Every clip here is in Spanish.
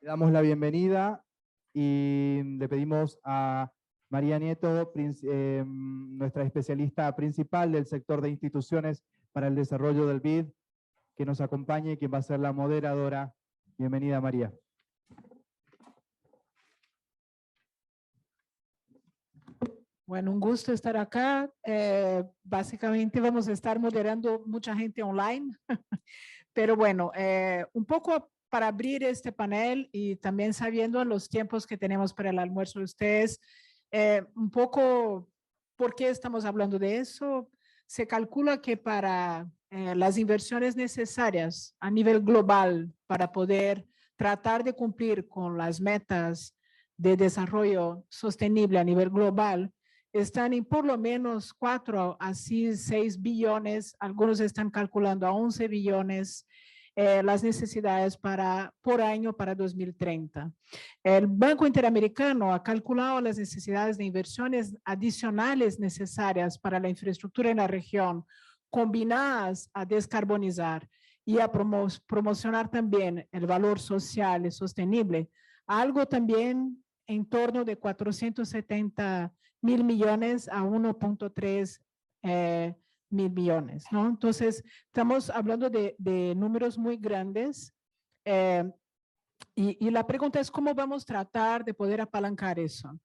Le damos la bienvenida y le pedimos a María Nieto, nuestra especialista principal del sector de instituciones para el desarrollo del BID, que nos acompañe, quien va a ser la moderadora. Bienvenida, María. Bueno, un gusto estar acá. Básicamente vamos a estar moderando mucha gente online, pero bueno, un poco para abrir este panel y también sabiendo los tiempos que tenemos para el almuerzo de ustedes, un poco por qué estamos hablando de eso. Se calcula que para las inversiones necesarias a nivel global para poder tratar de cumplir con las metas de desarrollo sostenible a nivel global, están en por lo menos 4 a 6 billones, algunos están calculando a 11 billones las necesidades por año para 2030. El Banco Interamericano ha calculado las necesidades de inversiones adicionales necesarias para la infraestructura en la región, combinadas a descarbonizar y a promocionar también el valor social y sostenible, algo también en torno de 470 mil millones a 1.3 mil millones, ¿no? Entonces, estamos hablando de números muy grandes y la pregunta es cómo vamos a tratar de poder apalancar eso.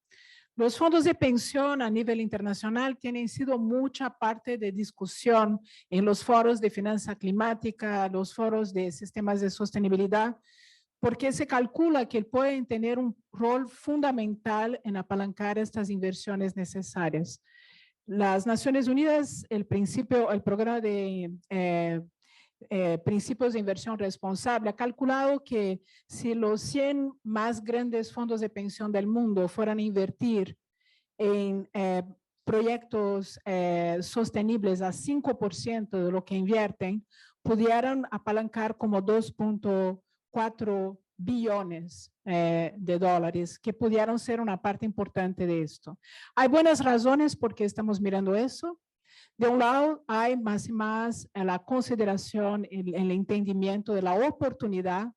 Los fondos de pensión a nivel internacional tienen sido mucha parte de discusión en los foros de finanza climática, los foros de sistemas de sostenibilidad, porque se calcula que pueden tener un rol fundamental en apalancar estas inversiones necesarias. Las Naciones Unidas, el programa de principios de inversión responsable, ha calculado que si los 100 más grandes fondos de pensión del mundo fueran a invertir en proyectos sostenibles a 5% de lo que invierten, pudieran apalancar como 2.4 billones de dólares, que pudieran ser una parte importante de esto. Hay buenas razones por qué estamos mirando eso. De un lado, hay más y más la consideración, el entendimiento de la oportunidad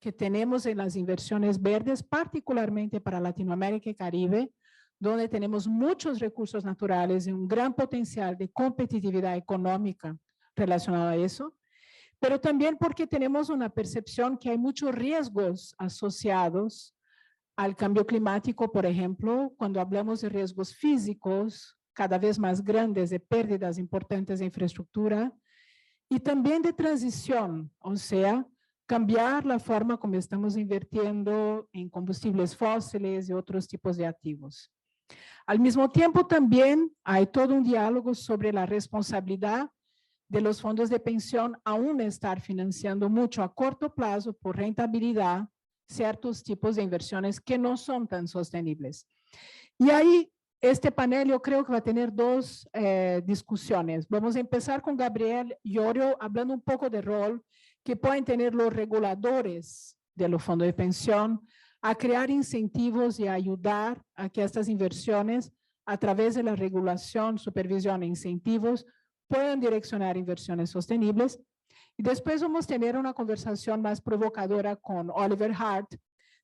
que tenemos en las inversiones verdes, particularmente para Latinoamérica y Caribe, donde tenemos muchos recursos naturales y un gran potencial de competitividad económica relacionado a eso, pero también porque tenemos una percepción que hay muchos riesgos asociados al cambio climático, por ejemplo, cuando hablamos de riesgos físicos cada vez más grandes, de pérdidas importantes de infraestructura, y también de transición, o sea, cambiar la forma como estamos invirtiendo en combustibles fósiles y otros tipos de activos. Al mismo tiempo, también hay todo un diálogo sobre la responsabilidad de los fondos de pensión aún estar financiando mucho a corto plazo por rentabilidad ciertos tipos de inversiones que no son tan sostenibles. Y ahí, este panel yo creo que va a tener dos discusiones. Vamos a empezar con Gabriel Iorio hablando un poco de rol que pueden tener los reguladores de los fondos de pensión a crear incentivos y a ayudar a que estas inversiones, a través de la regulación, supervisión e incentivos, puedan direccionar inversiones sostenibles. Y después vamos a tener una conversación más provocadora con Oliver Hart,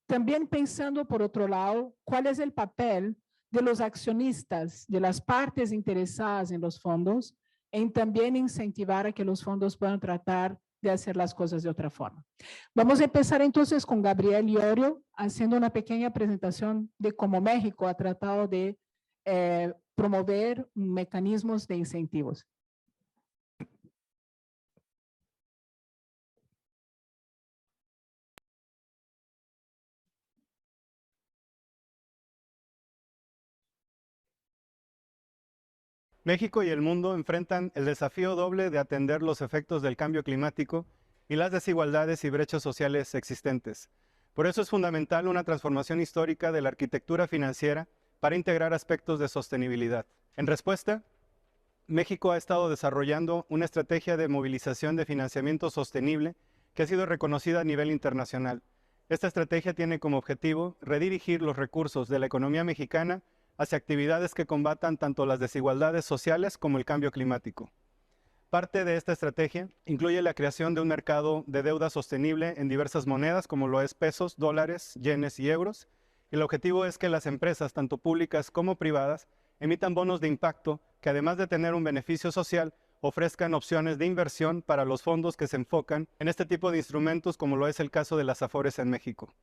también pensando, por otro lado, cuál es el papel de los accionistas, de las partes interesadas en los fondos, en también incentivar a que los fondos puedan tratar de hacer las cosas de otra forma. Vamos a empezar entonces con Gabriel Iorio, haciendo una pequeña presentación de cómo México ha tratado de promover mecanismos de incentivos. México y el mundo enfrentan el desafío doble de atender los efectos del cambio climático y las desigualdades y brechas sociales existentes. Por eso es fundamental una transformación histórica de la arquitectura financiera para integrar aspectos de sostenibilidad. En respuesta, México ha estado desarrollando una estrategia de movilización de financiamiento sostenible que ha sido reconocida a nivel internacional. Esta estrategia tiene como objetivo redirigir los recursos de la economía mexicana hacia actividades que combatan tanto las desigualdades sociales como el cambio climático. Parte de esta estrategia incluye la creación de un mercado de deuda sostenible en diversas monedas, como lo es pesos, dólares, yenes y euros. El objetivo es que las empresas, tanto públicas como privadas, emitan bonos de impacto que, además de tener un beneficio social, ofrezcan opciones de inversión para los fondos que se enfocan en este tipo de instrumentos, como lo es el caso de las Afores en México.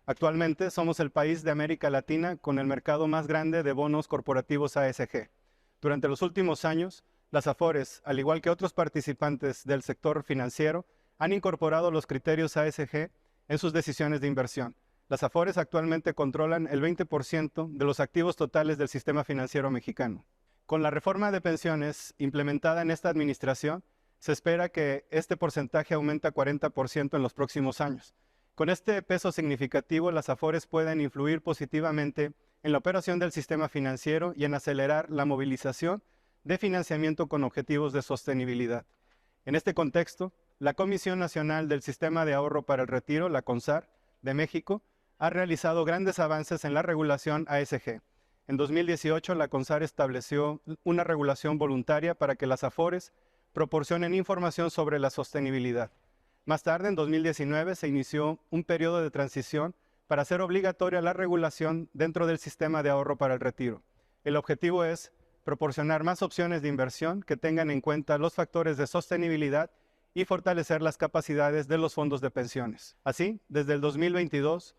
Actualmente somos el país de América Latina con el mercado más grande de bonos corporativos ASG. Durante los últimos años, las Afores, al igual que otros participantes del sector financiero, han incorporado los criterios ASG en sus decisiones de inversión. Las Afores actualmente controlan el 20% de los activos totales del sistema financiero mexicano. Con la reforma de pensiones implementada en esta administración, se espera que este porcentaje aumente a 40% en los próximos años. Con este peso significativo, las Afores pueden influir positivamente en la operación del sistema financiero y en acelerar la movilización de financiamiento con objetivos de sostenibilidad. En este contexto, la Comisión Nacional del Sistema de Ahorro para el Retiro, la CONSAR, de México, ha realizado grandes avances en la regulación ASG. En 2018, la CONSAR estableció una regulación voluntaria para que las Afores proporcionen información sobre la sostenibilidad. Más tarde, en 2019, se inició un periodo de transición para hacer obligatoria la regulación dentro del sistema de ahorro para el retiro. El objetivo es proporcionar más opciones de inversión que tengan en cuenta los factores de sostenibilidad y fortalecer las capacidades de los fondos de pensiones. Así, desde el 2022,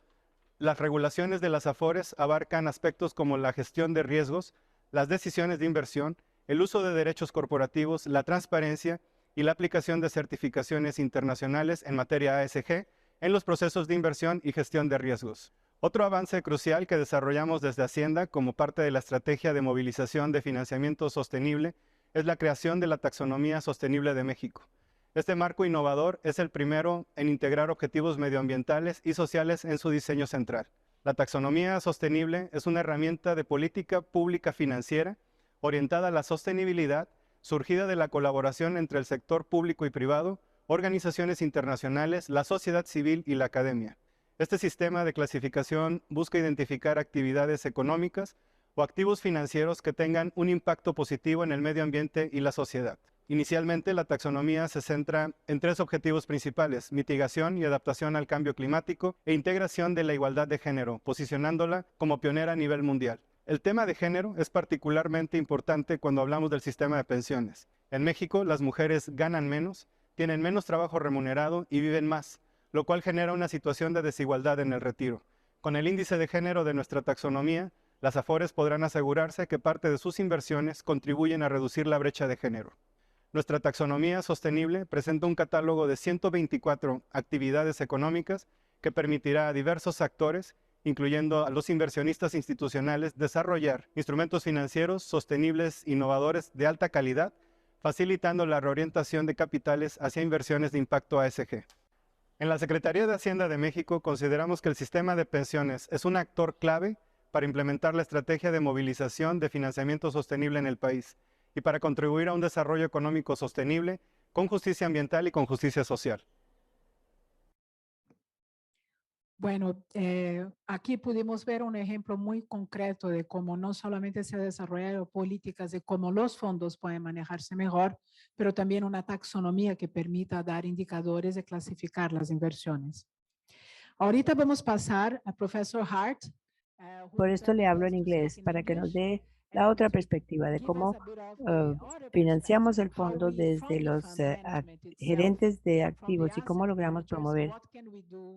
las regulaciones de las Afores abarcan aspectos como la gestión de riesgos, las decisiones de inversión, el uso de derechos corporativos, la transparencia y la aplicación de certificaciones internacionales en materia ASG en los procesos de inversión y gestión de riesgos. Otro avance crucial que desarrollamos desde Hacienda como parte de la estrategia de movilización de financiamiento sostenible es la creación de la Taxonomía Sostenible de México. Este marco innovador es el primero en integrar objetivos medioambientales y sociales en su diseño central. La taxonomía sostenible es una herramienta de política pública financiera orientada a la sostenibilidad, surgida de la colaboración entre el sector público y privado, organizaciones internacionales, la sociedad civil y la academia. Este sistema de clasificación busca identificar actividades económicas o activos financieros que tengan un impacto positivo en el medio ambiente y la sociedad. Inicialmente, la taxonomía se centra en 3 objetivos principales: mitigación y adaptación al cambio climático e integración de la igualdad de género, posicionándola como pionera a nivel mundial. El tema de género es particularmente importante cuando hablamos del sistema de pensiones. En México, las mujeres ganan menos, tienen menos trabajo remunerado y viven más, lo cual genera una situación de desigualdad en el retiro. Con el índice de género de nuestra taxonomía, las Afores podrán asegurarse que parte de sus inversiones contribuyen a reducir la brecha de género. Nuestra taxonomía sostenible presenta un catálogo de 124 actividades económicas que permitirá a diversos actores, incluyendo a los inversionistas institucionales, desarrollar instrumentos financieros sostenibles, innovadores, de alta calidad, facilitando la reorientación de capitales hacia inversiones de impacto ASG. En la Secretaría de Hacienda de México consideramos que el sistema de pensiones es un actor clave para implementar la estrategia de movilización de financiamiento sostenible en el país y para contribuir a un desarrollo económico sostenible con justicia ambiental y con justicia social. Bueno, aquí pudimos ver un ejemplo muy concreto de cómo no solamente se desarrollaron políticas de cómo los fondos pueden manejarse mejor, pero también una taxonomía que permita dar indicadores de clasificar las inversiones. Ahorita vamos a pasar al profesor Hart. Por esto le hablo en inglés, para que nos dé la otra perspectiva de cómo financiamos el fondo desde los gerentes de activos y cómo logramos promover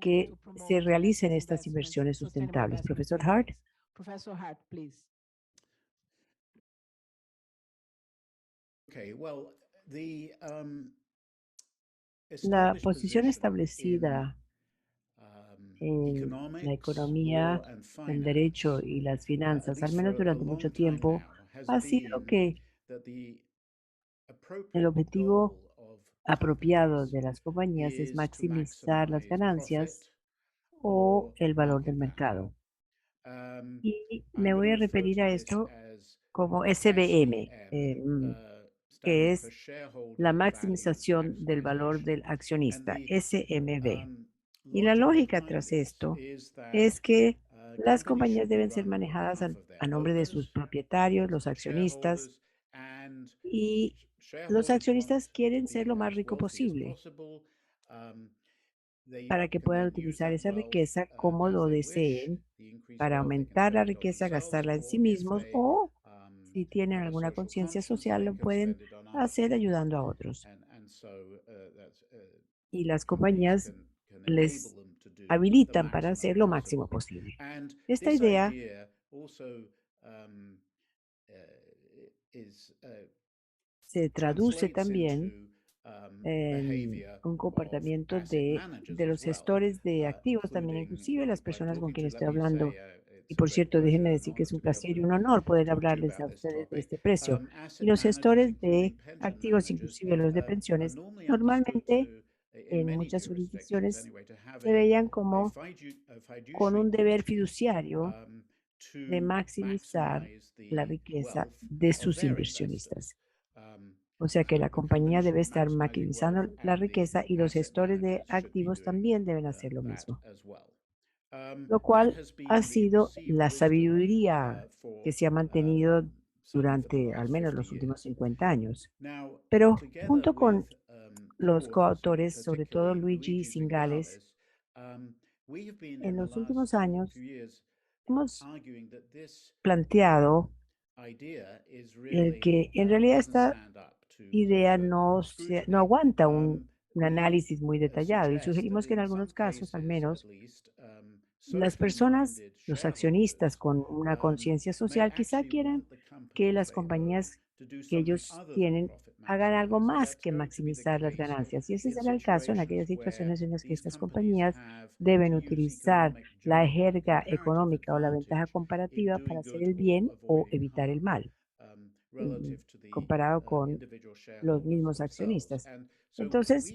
que se realicen estas inversiones sustentables. Profesor Hart. Professor Hart, please. La posición establecida en la economía, el derecho y las finanzas, al menos durante mucho tiempo, ha sido que el objetivo apropiado de las compañías es maximizar las ganancias o el valor del mercado. Y me voy a referir a esto como SBM, que es la maximización del valor del accionista, SMB. Y la lógica tras esto es que las compañías deben ser manejadas a nombre de sus propietarios, los accionistas, Y los accionistas quieren ser lo más rico posible para que puedan utilizar esa riqueza como lo deseen, para aumentar la riqueza, gastarla en sí mismos, o si tienen alguna conciencia social, lo pueden hacer ayudando a otros. Y las compañías les habilitan para hacer lo máximo posible. Esta idea se traduce también en un comportamiento de los gestores de activos, también inclusive las personas con quienes estoy hablando. Y por cierto, déjenme decir que es un placer y un honor poder hablarles a ustedes de este precio. Y los gestores de activos, inclusive los de pensiones, normalmente en muchas jurisdicciones se veían como con un deber fiduciario de maximizar la riqueza de sus inversionistas. O sea que la compañía debe estar maximizando la riqueza y los gestores de activos también deben hacer lo mismo. Lo cual ha sido la sabiduría que se ha mantenido durante al menos los últimos 50 años. Pero junto con los coautores, sobre todo Luigi Singales, en los últimos años hemos planteado el que en realidad esta idea no aguanta un análisis muy detallado y sugerimos que en algunos casos, al menos, las personas, los accionistas con una conciencia social, quizá quieran que las compañías que ellos tienen hagan algo más que maximizar las ganancias. Y ese será el caso en aquellas situaciones en las que estas compañías deben utilizar la jerga económica o la ventaja comparativa para hacer el bien o evitar el mal, comparado con los mismos accionistas. Entonces,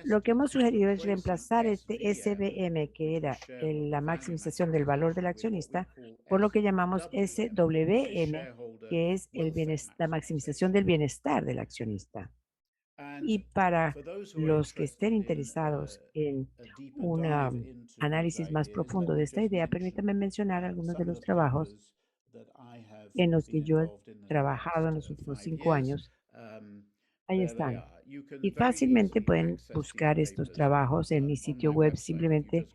lo que hemos sugerido es reemplazar este SBM, que era la maximización del valor del accionista, por lo que llamamos SWM, que es la maximización del bienestar del accionista. Y para los que estén interesados en un análisis más profundo de esta idea, permítanme mencionar algunos de los trabajos en los que yo he trabajado en los últimos 5 años. Ahí están. Y fácilmente pueden buscar estos trabajos en mi sitio web. Simplemente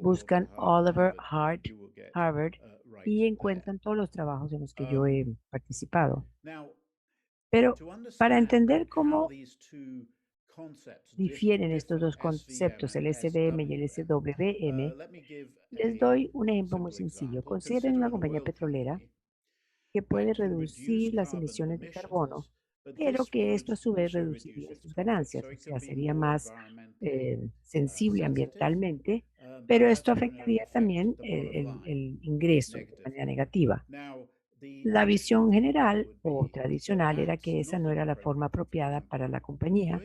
buscan Oliver Harvard y encuentran todos los trabajos en los que yo he participado. Pero para entender cómo difieren estos dos conceptos, el SBM y el SWM, les doy un ejemplo muy sencillo. Consideren una compañía petrolera que puede reducir las emisiones de carbono, pero que esto a su vez reduciría sus ganancias, o sea, sería más sensible ambientalmente, pero esto afectaría también el ingreso de manera negativa. La visión general o tradicional era que esa no era la forma apropiada para la compañía.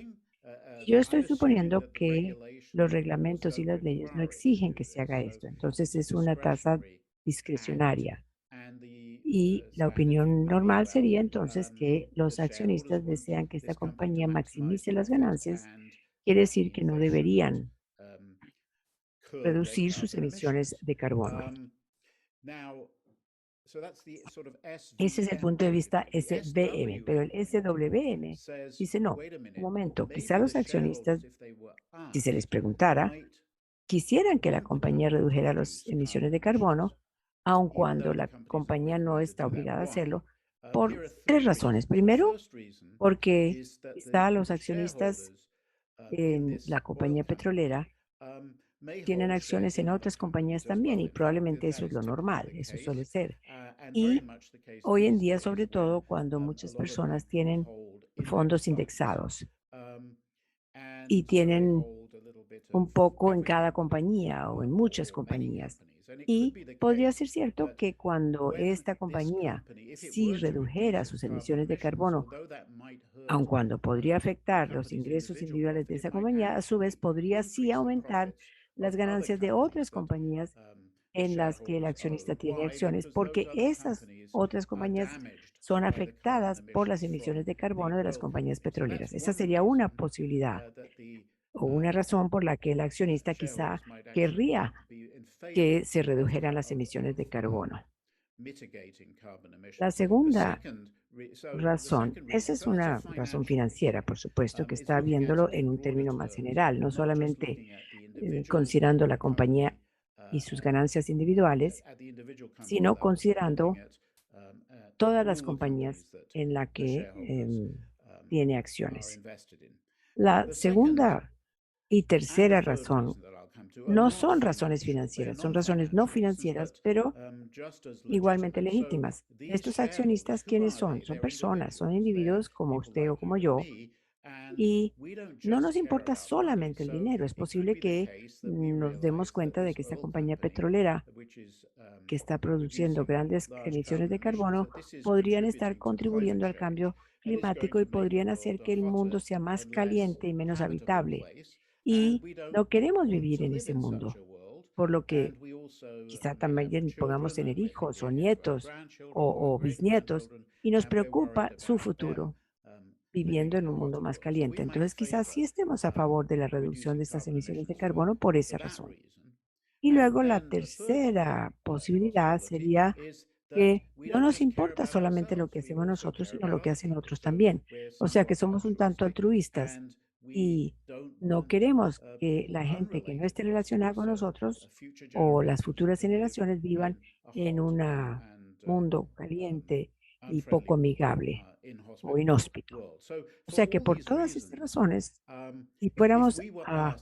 Y yo estoy suponiendo que los reglamentos y las leyes no exigen que se haga esto, entonces es una tasa discrecionaria. Y la opinión normal sería entonces que los accionistas desean que esta compañía maximice las ganancias, quiere decir que no deberían reducir sus emisiones de carbono. Ese es el punto de vista SBM, pero el SWM dice no, un momento, quizá los accionistas, si se les preguntara, quisieran que la compañía redujera las emisiones de carbono, aun cuando la compañía no está obligada a hacerlo, por 3 razones. Primero, porque quizá los accionistas en la compañía petrolera tienen acciones en otras compañías también y probablemente eso es lo normal, eso suele ser. Y hoy en día, sobre todo, cuando muchas personas tienen fondos indexados y tienen un poco en cada compañía o en muchas compañías. Y podría ser cierto que cuando esta compañía sí redujera sus emisiones de carbono, aun cuando podría afectar los ingresos individuales de esa compañía, a su vez podría sí aumentar las ganancias de otras compañías en las que el accionista tiene acciones, porque esas otras compañías son afectadas por las emisiones de carbono de las compañías petroleras. Esa sería una posibilidad o una razón por la que el accionista quizá querría que se redujeran las emisiones de carbono. La segunda razón. Esa es una razón financiera, por supuesto, que está viéndolo en un término más general, no solamente considerando la compañía y sus ganancias individuales, sino considerando todas las compañías en las que tiene acciones. La segunda y tercera razón no son razones financieras, son razones no financieras, pero igualmente legítimas. Estos accionistas, ¿quiénes son? Son personas, son individuos como usted o como yo, y no nos importa solamente el dinero. Es posible que nos demos cuenta de que esta compañía petrolera que está produciendo grandes emisiones de carbono podrían estar contribuyendo al cambio climático y podrían hacer que el mundo sea más caliente y menos habitable. Y no queremos vivir en ese mundo, por lo que quizá también podamos tener hijos o nietos o bisnietos y nos preocupa su futuro viviendo en un mundo más caliente. Entonces, quizás sí estemos a favor de la reducción de estas emisiones de carbono por esa razón. Y luego la tercera posibilidad sería que no nos importa solamente lo que hacemos nosotros, sino lo que hacen otros también. O sea que somos un tanto altruistas y no queremos que la gente que no esté relacionada con nosotros o las futuras generaciones vivan en un mundo caliente y poco amigable o inhóspito. O sea que por todas estas razones, si fuéramos a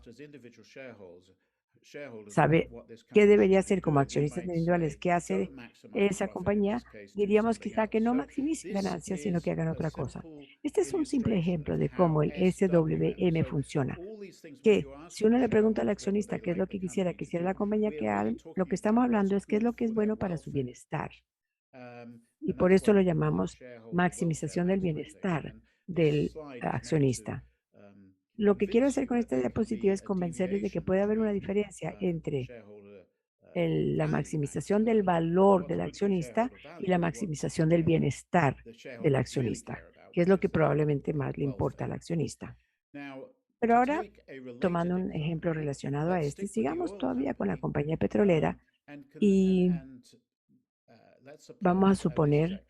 saber qué debería hacer como accionistas individuales, qué hace esa compañía, diríamos quizá que no maximicen ganancias, sino que hagan otra cosa. Este es un simple ejemplo de cómo el SWM funciona. Que si uno le pregunta al accionista qué es lo que quisiera la compañía que haga, lo que estamos hablando es qué es lo que es bueno para su bienestar. Y por esto lo llamamos maximización del bienestar del accionista. Lo que quiero hacer con esta diapositiva es convencerles de que puede haber una diferencia entre la maximización del valor del accionista y la maximización del bienestar del accionista, que es lo que probablemente más le importa al accionista. Pero ahora, tomando un ejemplo relacionado a este, sigamos todavía con la compañía petrolera y vamos a suponer,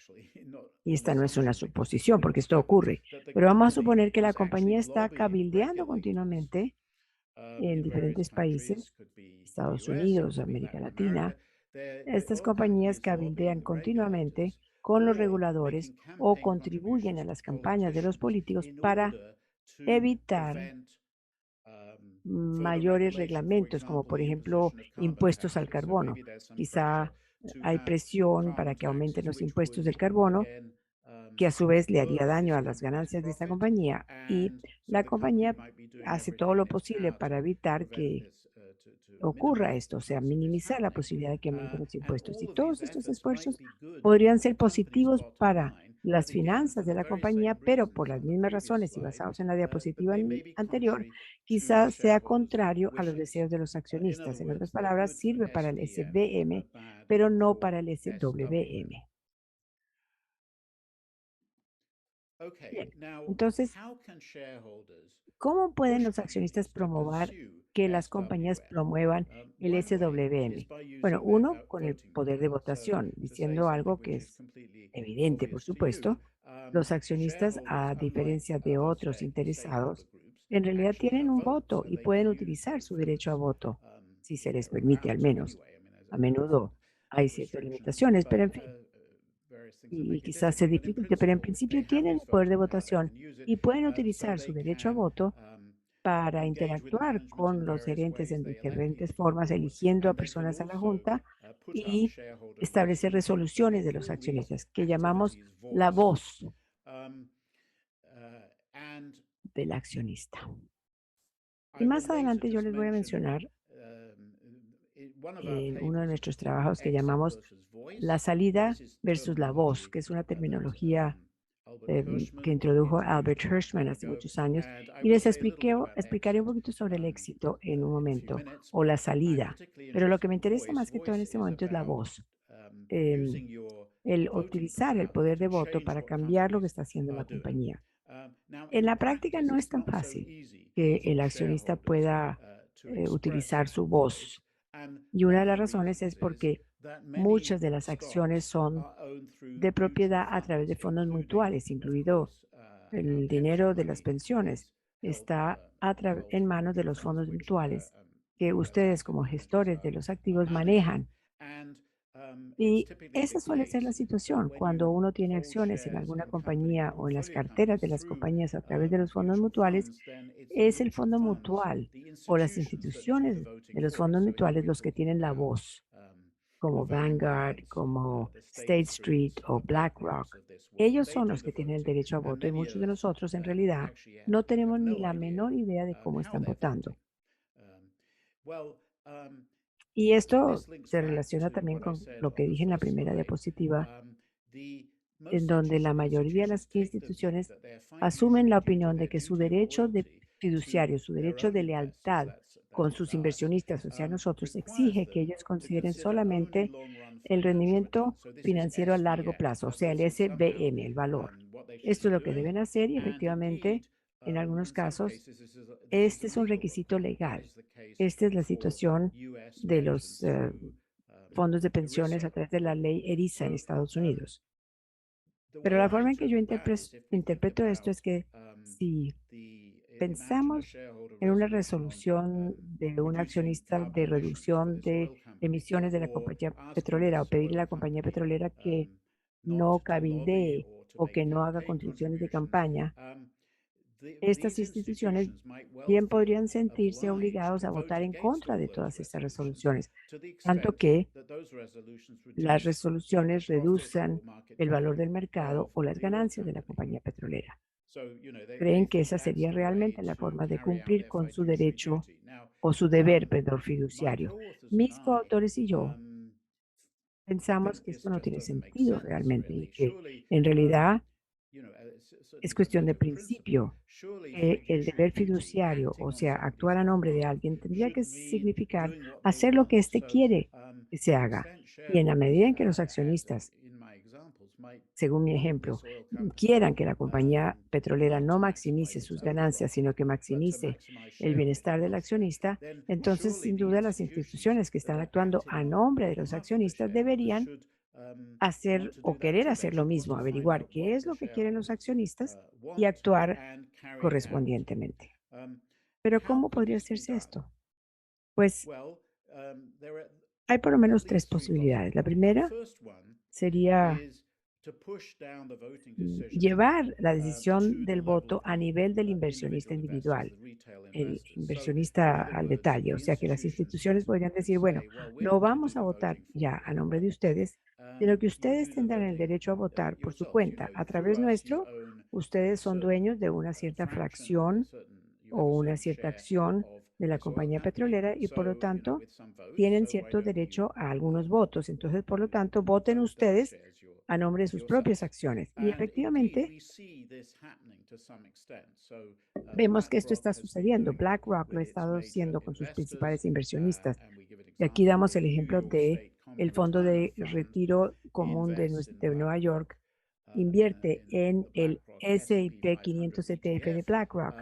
y esta no es una suposición porque esto ocurre, pero vamos a suponer que la compañía está cabildeando continuamente en diferentes países, Estados Unidos, América Latina. Estas compañías cabildean continuamente con los reguladores o contribuyen a las campañas de los políticos para evitar mayores reglamentos, como por ejemplo impuestos al carbono. Quizá hay presión para que aumenten los impuestos del carbono, que a su vez le haría daño a las ganancias de esta compañía. Y la compañía hace todo lo posible para evitar que ocurra esto, o sea, minimizar la posibilidad de que aumenten los impuestos. Y todos estos esfuerzos podrían ser positivos para las finanzas de la compañía, pero por las mismas razones y basados en la diapositiva anterior, quizás sea contrario a los deseos de los accionistas. En otras palabras, sirve para el SBM, pero no para el SWM. Bien, entonces, ¿cómo pueden los accionistas promover que las compañías promuevan el SWM? Bueno, uno, con el poder de votación, diciendo algo que es evidente, por supuesto. Los accionistas, a diferencia de otros interesados, en realidad tienen un voto y pueden utilizar su derecho a voto, si se les permite al menos. A menudo hay ciertas limitaciones, pero en fin, y quizás se dificulte, pero en principio tienen el poder de votación y pueden utilizar su derecho a voto para interactuar con los gerentes en diferentes formas, eligiendo a personas a la junta y establecer resoluciones de los accionistas, que llamamos la voz del accionista. Y más adelante yo les voy a mencionar en uno de nuestros trabajos que llamamos la salida versus la voz, que es una terminología que introdujo Albert Hirschman hace muchos años, y les explicaré un poquito sobre el éxito en un momento, o la salida. Pero lo que me interesa más que todo en este momento es la voz, el utilizar el poder de voto para cambiar lo que está haciendo la compañía. En la práctica no es tan fácil que el accionista pueda utilizar su voz. Y una de las razones es porque muchas de las acciones son de propiedad a través de fondos mutuales, incluido el dinero de las pensiones. Está en manos de los fondos mutuales que ustedes como gestores de los activos manejan. Y esa suele ser la situación cuando uno tiene acciones en alguna compañía o en las carteras de las compañías a través de los fondos mutuales. Es el fondo mutual o las instituciones de los fondos mutuales los que tienen la voz, como Vanguard, como State Street o BlackRock. Ellos son los que tienen el derecho a voto y muchos de nosotros en realidad no tenemos ni la menor idea de cómo están votando. Y esto se relaciona también con lo que dije en la primera diapositiva, en donde la mayoría de las instituciones asumen la opinión de que su derecho de fiduciario, su derecho de lealtad con sus inversionistas, o sea, nosotros, exige que ellos consideren solamente el rendimiento financiero a largo plazo, o sea, el SBM, el valor. Esto es lo que deben hacer y efectivamente, en algunos casos, este es un requisito legal. Esta es la situación de los fondos de pensiones a través de la ley ERISA en Estados Unidos. Pero la forma en que yo interpreto esto es que si pensamos en una resolución de un accionista de reducción de emisiones de la compañía petrolera o pedirle a la compañía petrolera que no cabildee o que no haga contribuciones de campaña, estas instituciones bien podrían sentirse obligados a votar en contra de todas estas resoluciones, tanto que las resoluciones reduzcan el valor del mercado o las ganancias de la compañía petrolera. Creen que esa sería realmente la forma de cumplir con su derecho o su deber, perdón, fiduciario. Mis coautores y yo pensamos que esto no tiene sentido realmente y que en realidad es cuestión de principio. El deber fiduciario, o sea, actuar a nombre de alguien, tendría que significar hacer lo que éste quiere que se haga. Y en la medida en que los accionistas, según mi ejemplo, quieran que la compañía petrolera no maximice sus ganancias, sino que maximice el bienestar del accionista, entonces, sin duda, las instituciones que están actuando a nombre de los accionistas deberían hacer o querer hacer lo mismo, averiguar qué es lo que quieren los accionistas y actuar correspondientemente. Pero ¿cómo podría hacerse esto? Pues hay por lo menos tres posibilidades. La primera sería llevar la decisión del voto a nivel del inversionista individual, el inversionista al detalle. O sea que las instituciones podrían decir, bueno, no vamos a votar ya a nombre de ustedes, sino que ustedes tendrán el derecho a votar por su cuenta. A través nuestro, ustedes son dueños de una cierta fracción o una cierta acción de la compañía petrolera y por lo tanto tienen cierto derecho a algunos votos. Entonces, por lo tanto, voten ustedes a nombre de sus propias acciones. Y efectivamente, vemos que esto está sucediendo. BlackRock lo ha estado haciendo con sus principales inversionistas. Y aquí damos el ejemplo de el Fondo de Retiro Común de Nueva York. Invierte en el S&P 500 ETF de BlackRock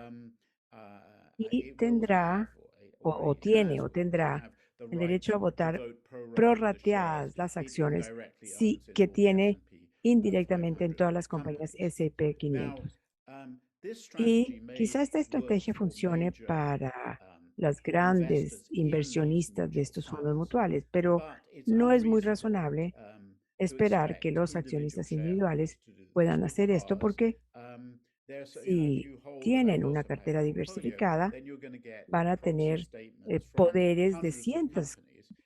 y tendrá o tendrá el derecho a votar prorrateadas las acciones que tiene indirectamente en todas las compañías S&P 500. Y quizá esta estrategia funcione para las grandes inversionistas de estos fondos mutuales, pero no es muy razonable esperar que los accionistas individuales puedan hacer esto porque si tienen una cartera diversificada, van a tener poderes de cientos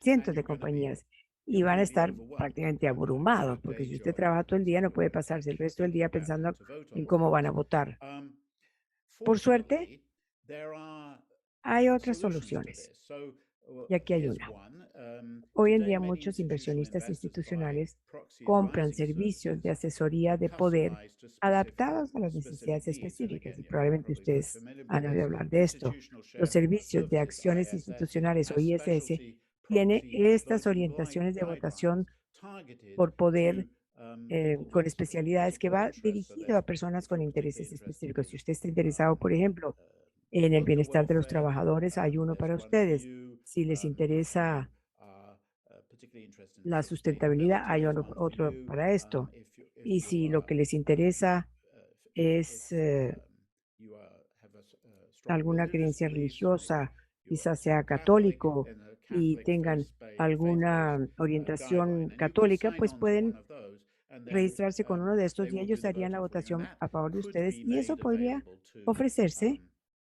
de compañías y van a estar prácticamente abrumados, porque si usted trabaja todo el día, no puede pasarse el resto del día pensando en cómo van a votar. Por suerte, hay otras soluciones. Y aquí hay una. Hoy en día muchos inversionistas institucionales compran servicios de asesoría de poder adaptados a las necesidades específicas y probablemente ustedes han oído hablar de esto. Los servicios de acciones institucionales o ISS tiene estas orientaciones de votación por poder con especialidades que va dirigido a personas con intereses específicos. Si usted está interesado, por ejemplo, en el bienestar de los trabajadores, hay uno para ustedes. Si les interesa la sustentabilidad, hay otro para esto. Y si lo que les interesa es alguna creencia religiosa, quizás sea católico y tengan alguna orientación católica, pues pueden registrarse con uno de estos y ellos harían la votación a favor de ustedes y eso podría ofrecerse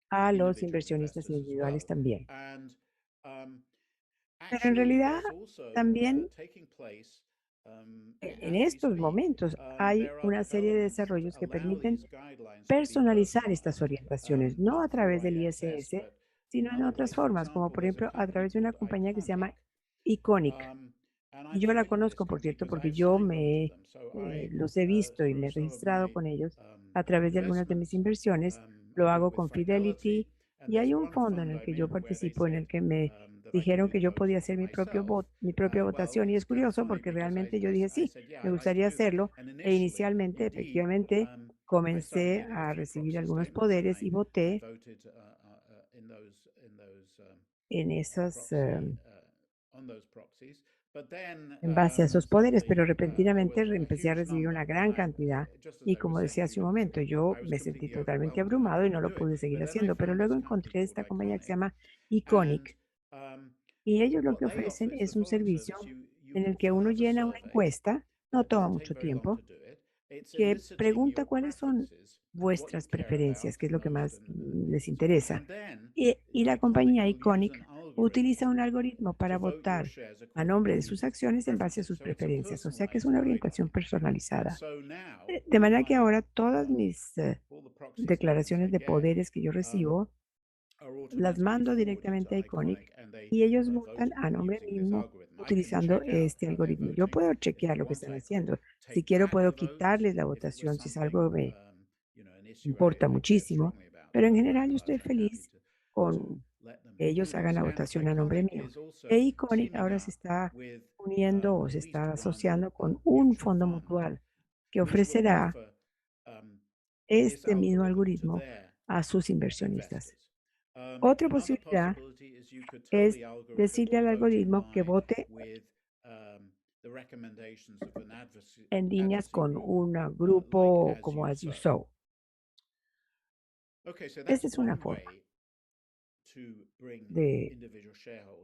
a los inversionistas individuales también. Pero en realidad también en estos momentos hay una serie de desarrollos que permiten personalizar estas orientaciones, no a través del ISS, sino en otras formas, como por ejemplo a través de una compañía que se llama Iconic. Y yo la conozco, por cierto, porque yo los he visto y me he registrado con ellos a través de algunas de mis inversiones. Lo hago con Fidelity y hay un fondo en el que yo participo, en el que me dijeron que yo podía hacer mi propia votación. Y es curioso porque realmente yo dije, sí, me gustaría hacerlo. E inicialmente, efectivamente, comencé a recibir algunos poderes y voté en esas en base a esos poderes, pero repentinamente empecé a recibir una gran cantidad y como decía hace un momento, yo me sentí totalmente abrumado y no lo pude seguir haciendo, pero luego encontré esta compañía que se llama Iconic y ellos lo que ofrecen es un servicio en el que uno llena una encuesta, no toma mucho tiempo, que pregunta cuáles son vuestras preferencias, qué es lo que más les interesa. Y la compañía Iconic utiliza un algoritmo para votar a nombre de sus acciones en base a sus preferencias, o sea que es una orientación personalizada. De manera que ahora todas mis declaraciones de poderes que yo recibo las mando directamente a Iconic y ellos votan a nombre mismo utilizando este algoritmo. Yo puedo chequear lo que están haciendo. Si quiero, puedo quitarles la votación si es algo que me importa muchísimo, pero en general yo estoy feliz con que ellos hagan la votación a nombre mío. E Iconic ahora se está uniendo o se está asociando con un fondo mutual que ofrecerá este mismo algoritmo a sus inversionistas. Otra posibilidad es decirle al algoritmo que vote en líneas con un grupo como As You Sow. Esta es una forma de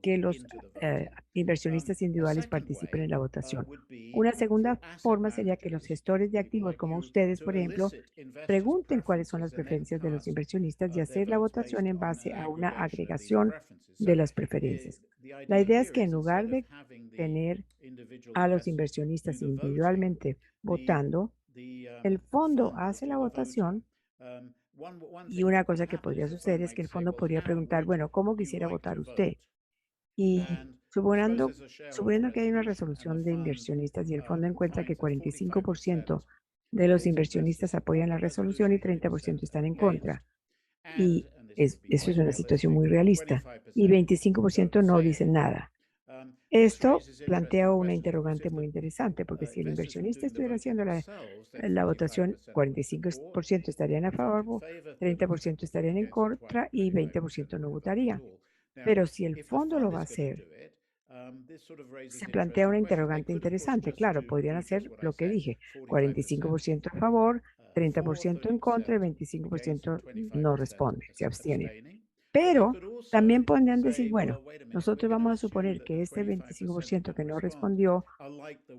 que los inversionistas individuales participen en la votación. Una segunda forma sería que los gestores de activos como ustedes, por ejemplo, pregunten cuáles son las preferencias de los inversionistas y hacer la votación en base a una agregación de las preferencias. La idea es que en lugar de tener a los inversionistas individualmente votando, el fondo hace la votación y una cosa que podría suceder es que el fondo podría preguntar, bueno, ¿cómo quisiera votar usted? Y suponiendo que hay una resolución de inversionistas y el fondo encuentra que 45% de los inversionistas apoyan la resolución y 30% están en contra. Y eso es una situación muy realista. Y 25% no dicen nada. Esto plantea una interrogante muy interesante, porque si el inversionista estuviera haciendo la votación, 45% estarían a favor, 30% estarían en contra y 20% no votarían. Pero si el fondo lo va a hacer, se plantea una interrogante interesante. Claro, podrían hacer lo que dije, 45% a favor, 30% en contra y 25% no responden, se abstienen. Pero también podrían decir, bueno, nosotros vamos a suponer que este 25% que no respondió,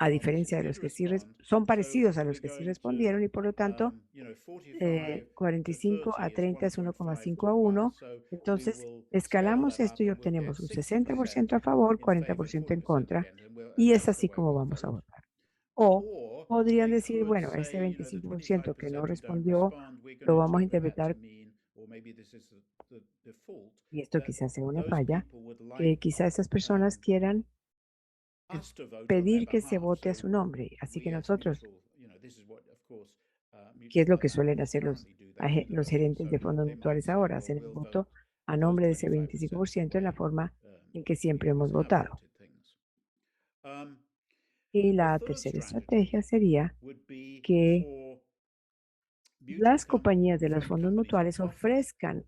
a diferencia de los que sí son parecidos a los que sí respondieron y por lo tanto 45 a 30 es 1,5 a 1. Entonces, escalamos esto y obtenemos un 60% a favor, 40% en contra y es así como vamos a votar. O podrían decir, bueno, ese 25% que no respondió lo vamos a interpretar, y esto quizás sea una falla, que quizás esas personas quieran pedir que se vote a su nombre. Así que nosotros, ¿qué es lo que suelen hacer los gerentes de fondos mutuales ahora? Hacen el voto a nombre de ese 25% en la forma en que siempre hemos votado. Y la tercera estrategia sería que las compañías de los fondos mutuales ofrezcan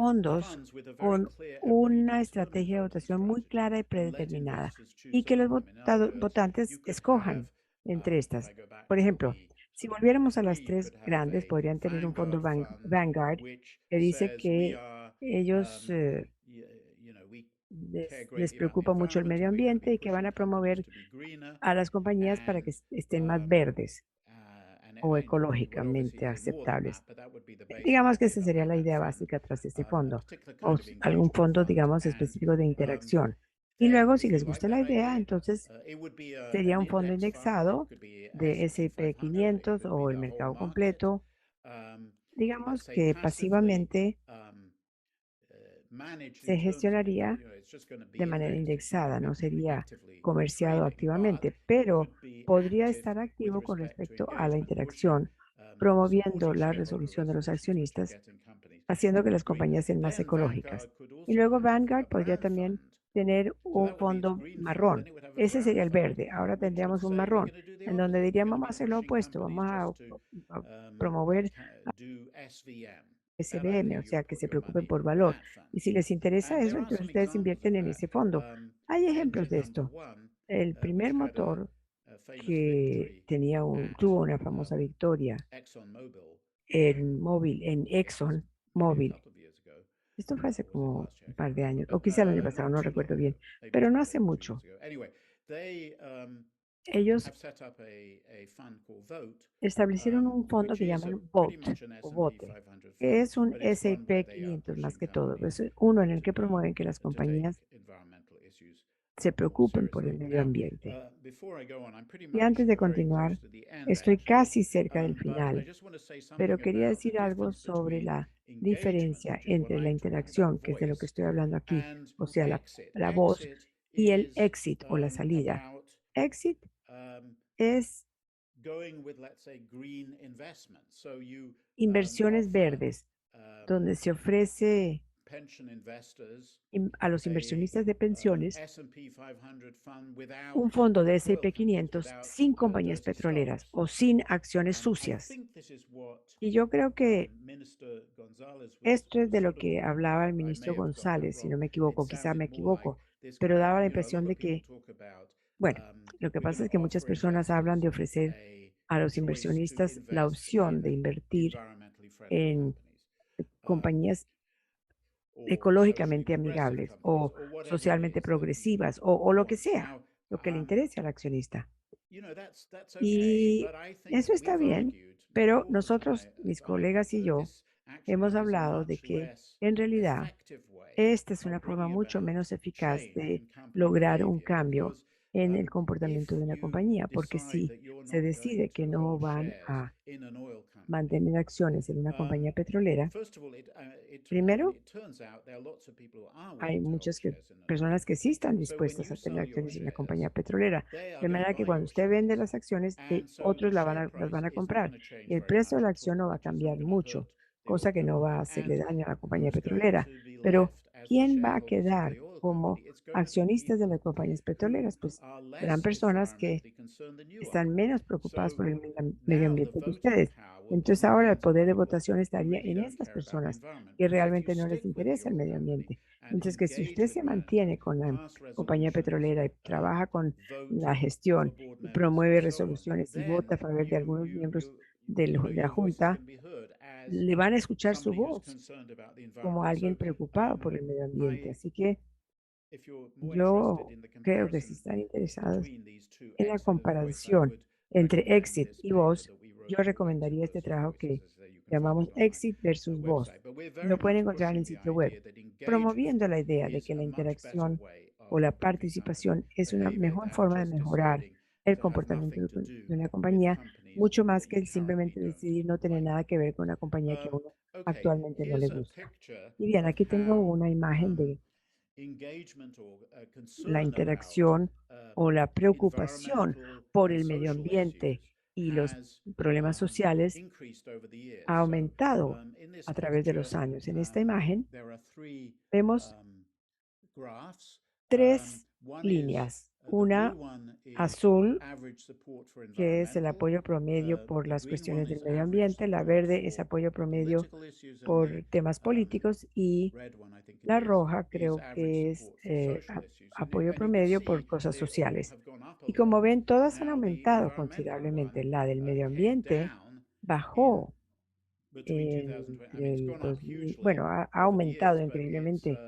fondos con una estrategia de votación muy clara y predeterminada y que los votantes escojan entre estas. Por ejemplo, si volviéramos a las tres grandes, podrían tener un fondo Vanguard que dice que ellos les preocupa mucho el medio ambiente y que van a promover a las compañías para que estén más verdes o ecológicamente aceptables. Digamos que esa sería la idea básica tras este fondo, o algún fondo, digamos, específico de interacción. Y luego, si les gusta la idea, entonces sería un fondo indexado de S&P 500 o el mercado completo, digamos que pasivamente se gestionaría de manera indexada, no sería comerciado activamente, pero podría estar activo con respecto a la interacción, promoviendo la resolución de los accionistas, haciendo que las compañías sean más ecológicas. Y luego Vanguard podría también tener un fondo marrón. Ese sería el verde. Ahora tendríamos un marrón, en donde diríamos, vamos a hacer lo opuesto, vamos a promover SBM, o sea, que se preocupen por valor. Y si les interesa eso, entonces ustedes invierten en ese fondo. Hay ejemplos de esto. El primer motor que tuvo una famosa victoria en Exxon Mobil. Esto fue hace como un par de años, o quizá el año pasado, no recuerdo bien, pero no hace mucho. Ellos establecieron un fondo que llaman VOTE, o VOTE, que es un S&P 500 más que todo. Es uno en el que promueven que las compañías se preocupen por el medio ambiente. Y antes de continuar, estoy casi cerca del final, pero quería decir algo sobre la diferencia entre la interacción, que es de lo que estoy hablando aquí, o sea, la voz, y el exit o la salida. Exit es inversiones verdes, donde se ofrece a los inversionistas de pensiones un fondo de S&P 500 sin compañías petroleras o sin acciones sucias. Y yo creo que esto es de lo que hablaba el ministro González, si no me equivoco, quizá me equivoco, pero daba la impresión de que, bueno, lo que pasa es que muchas personas hablan de ofrecer a los inversionistas la opción de invertir en compañías ecológicamente amigables o socialmente progresivas o lo que sea, lo que le interese al accionista. Y eso está bien, pero nosotros, mis colegas y yo, hemos hablado de que en realidad esta es una forma mucho menos eficaz de lograr un cambio en el comportamiento de una compañía, porque si se decide que no van a mantener acciones en una compañía petrolera, primero, hay muchas personas que sí están dispuestas a tener acciones en la compañía petrolera, de manera que cuando usted vende las acciones, otros las van a comprar y el precio de la acción no va a cambiar mucho, cosa que no va a hacerle daño a la compañía petrolera. Pero, ¿quién va a quedar como accionistas de las compañías petroleras? Pues serán personas que están menos preocupadas por el medio ambiente que ustedes. Entonces ahora el poder de votación estaría en esas personas que realmente no les interesa el medio ambiente. Entonces que si usted se mantiene con la compañía petrolera y trabaja con la gestión y promueve resoluciones y vota a favor de algunos miembros de la Junta, le van a escuchar su voz como alguien preocupado por el medio ambiente. Así que yo creo que si están interesados en la comparación entre Exit y Voz, yo recomendaría este trabajo que llamamos Exit versus Voz. Lo pueden encontrar en el sitio web, promoviendo la idea de que la interacción o la participación es una mejor forma de mejorar el comportamiento de una compañía, mucho más que el simplemente decidir no tener nada que ver con una compañía que a uno actualmente no le gusta. Y bien, aquí tengo una imagen de la interacción o la preocupación por el medio ambiente y los problemas sociales ha aumentado a través de los años. En esta imagen vemos tres líneas. Una azul, que es el apoyo promedio por las cuestiones del medio ambiente. La verde es apoyo promedio por temas políticos y la roja creo que es apoyo promedio por cosas sociales. Y como ven, todas han aumentado considerablemente. La del medio ambiente bajó entre el 2000, bueno, ha aumentado increíblemente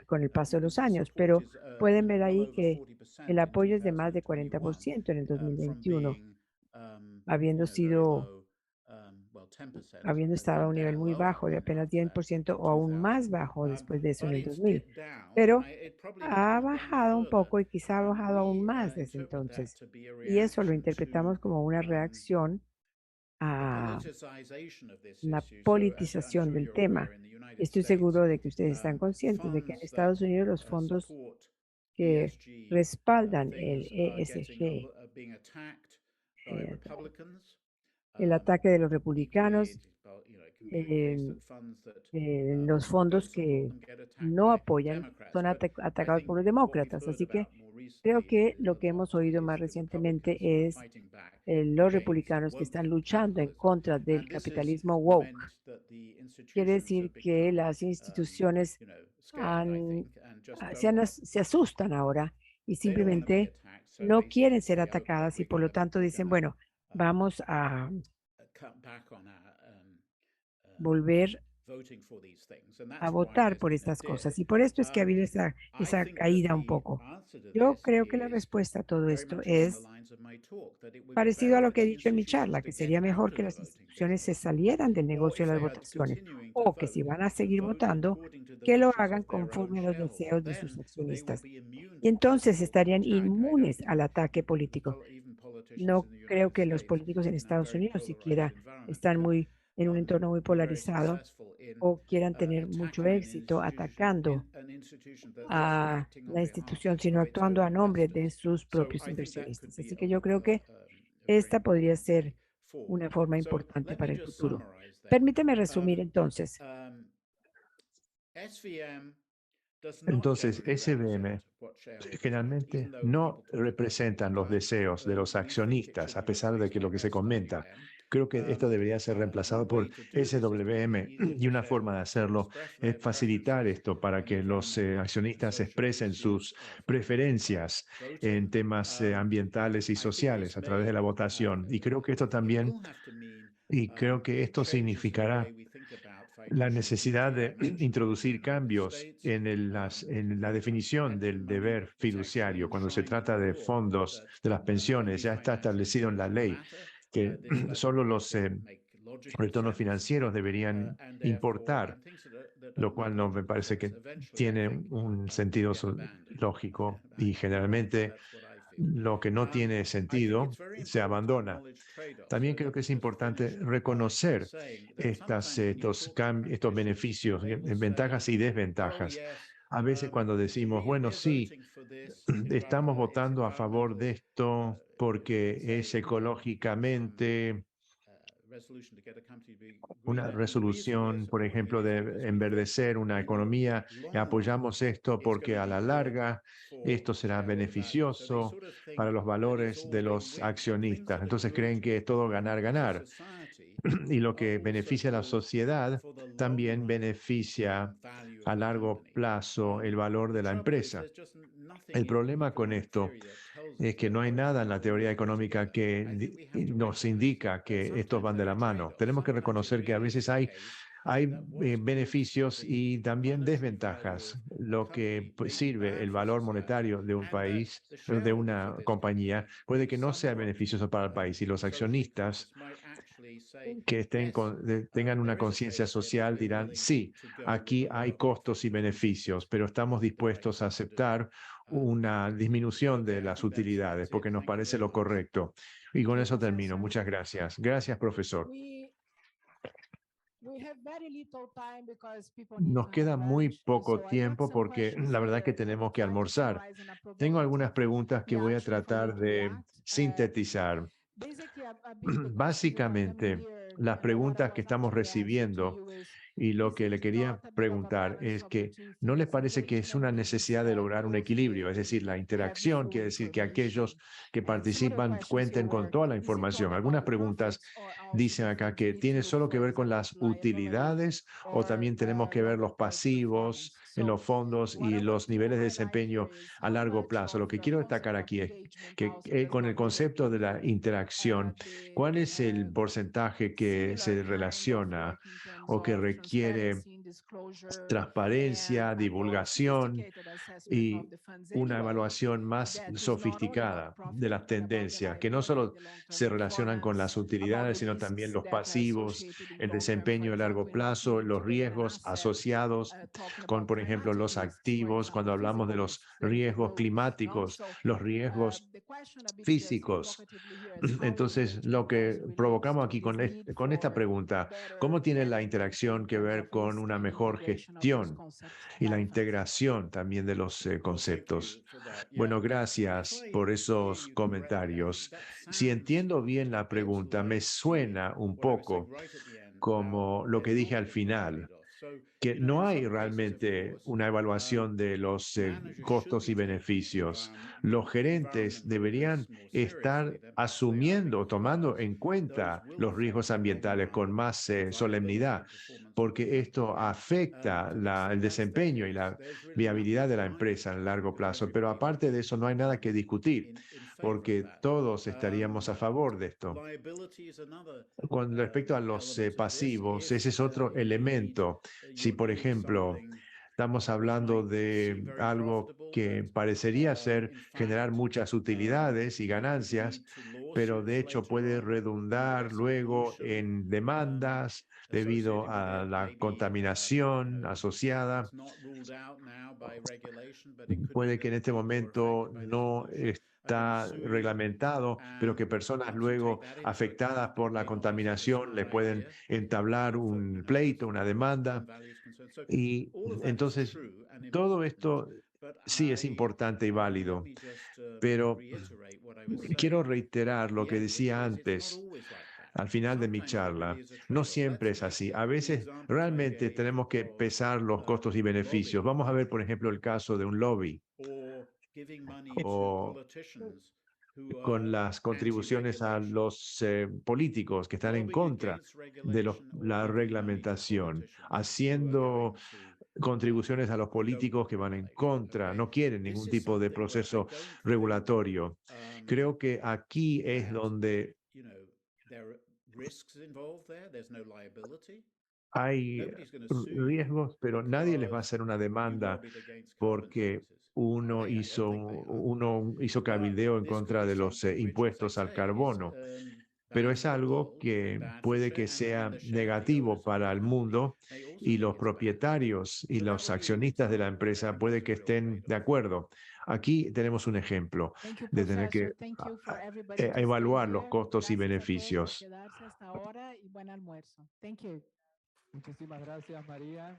con el paso de los años, pero pueden ver ahí que el apoyo es de más de 40% en el 2021, habiendo estado a un nivel muy bajo de apenas 10% o aún más bajo después de eso en el 2000. Pero ha bajado un poco y quizá ha bajado aún más desde entonces. Y eso lo interpretamos como una reacción a la politización del tema. Estoy seguro de que ustedes están conscientes de que en Estados Unidos los fondos que respaldan el ESG, el ataque de los republicanos, los fondos que no apoyan son atacados por los demócratas. Así que creo que lo que hemos oído más recientemente es los republicanos que están luchando en contra del capitalismo woke. Quiere decir que las instituciones se asustan ahora y simplemente no quieren ser atacadas y por lo tanto dicen, bueno, vamos a volver a votar por estas cosas. Y por esto es que ha habido esa caída un poco. Yo creo que la respuesta a todo esto es parecido a lo que he dicho en mi charla, que sería mejor que las instituciones se salieran del negocio de las votaciones o que si van a seguir votando, que lo hagan conforme a los deseos de sus accionistas. Y entonces estarían inmunes al ataque político. No creo que los políticos en Estados Unidos siquiera están en un entorno muy polarizado o quieran tener mucho éxito atacando a la institución, sino actuando a nombre de sus propios inversionistas. Así que yo creo que esta podría ser una forma importante para el futuro. Permíteme resumir entonces. Entonces, SBM generalmente no representan los deseos de los accionistas, a pesar de que lo que se comenta. Creo que esto debería ser reemplazado por SWM y una forma de hacerlo es facilitar esto para que los accionistas expresen sus preferencias en temas ambientales y sociales a través de la votación. Y creo que esto significará la necesidad de introducir cambios en la definición del deber fiduciario. Cuando se trata de fondos de las pensiones, ya está establecido en la ley que solo los retornos financieros deberían importar, lo cual no me parece que tiene un sentido lógico y generalmente lo que no tiene sentido se abandona. También creo que es importante reconocer estos beneficios, ventajas y desventajas. A veces cuando decimos, bueno, sí, estamos votando a favor de esto porque es ecológicamente una resolución, por ejemplo, de enverdecer una economía, apoyamos esto porque a la larga esto será beneficioso para los valores de los accionistas. Entonces creen que es todo ganar, ganar. Y lo que beneficia a la sociedad también beneficia a largo plazo el valor de la empresa. El problema con esto es que no hay nada en la teoría económica que nos indica que estos van de la mano. Tenemos que reconocer que a veces hay beneficios y también desventajas. Lo que sirve el valor monetario de un país, de una compañía, puede que no sea beneficioso para el país y los accionistas que tengan una conciencia social dirán, sí, aquí hay costos y beneficios, pero estamos dispuestos a aceptar una disminución de las utilidades porque nos parece lo correcto. Y con eso termino. Muchas gracias. Gracias, profesor. Nos queda muy poco tiempo porque la verdad que tenemos que almorzar. Tengo algunas preguntas que voy a tratar de sintetizar. Básicamente, las preguntas que estamos recibiendo Y lo que le quería preguntar es que ¿no les parece que es una necesidad de lograr un equilibrio? Es decir, la interacción quiere decir que aquellos que participan cuenten con toda la información. Algunas preguntas dicen acá que tiene solo que ver con las utilidades o también tenemos que ver los pasivos en los fondos y los niveles de desempeño a largo plazo. Lo que quiero destacar aquí es que con el concepto de la interacción, ¿cuál es el porcentaje que se relaciona o que requiere transparencia, divulgación y una evaluación más sofisticada de las tendencias, que no solo se relacionan con las utilidades, sino también los pasivos, el desempeño a largo plazo, los riesgos asociados con, por ejemplo, los activos, cuando hablamos de los riesgos climáticos, los riesgos físicos? Entonces, lo que provocamos aquí con esta pregunta, ¿cómo tiene la interacción que ver con una mejor gestión y la integración también de los conceptos? Bueno, gracias por esos comentarios. Si entiendo bien la pregunta, me suena un poco como lo que dije al final, que no hay realmente una evaluación de los costos y beneficios. Los gerentes deberían estar asumiendo, tomando en cuenta los riesgos ambientales con más solemnidad, porque esto afecta el desempeño y la viabilidad de la empresa a largo plazo. Pero aparte de eso, no hay nada que discutir, porque todos estaríamos a favor de esto. Con respecto a los pasivos, ese es otro elemento. Si, por ejemplo, estamos hablando de algo que parecería ser generar muchas utilidades y ganancias, pero de hecho puede redundar luego en demandas debido a la contaminación asociada. Puede que en este momento no está reglamentado, pero que personas luego afectadas por la contaminación le pueden entablar un pleito, una demanda. Y entonces, todo esto sí es importante y válido, pero quiero reiterar lo que decía antes. Al final de mi charla, no siempre es así. A veces realmente tenemos que pesar los costos y beneficios. Vamos a ver, por ejemplo, el caso de un lobby o con las contribuciones a los políticos que están en contra de la reglamentación, haciendo contribuciones a los políticos que van en contra, no quieren ningún tipo de proceso regulatorio. Creo que aquí es donde hay riesgos, pero nadie les va a hacer una demanda porque uno hizo cabildeo en contra de los impuestos al carbono. Pero es algo que puede que sea negativo para el mundo y los propietarios y los accionistas de la empresa puede que estén de acuerdo. Aquí tenemos un ejemplo de tener que evaluar los costos y beneficios. Muchísimas gracias, María.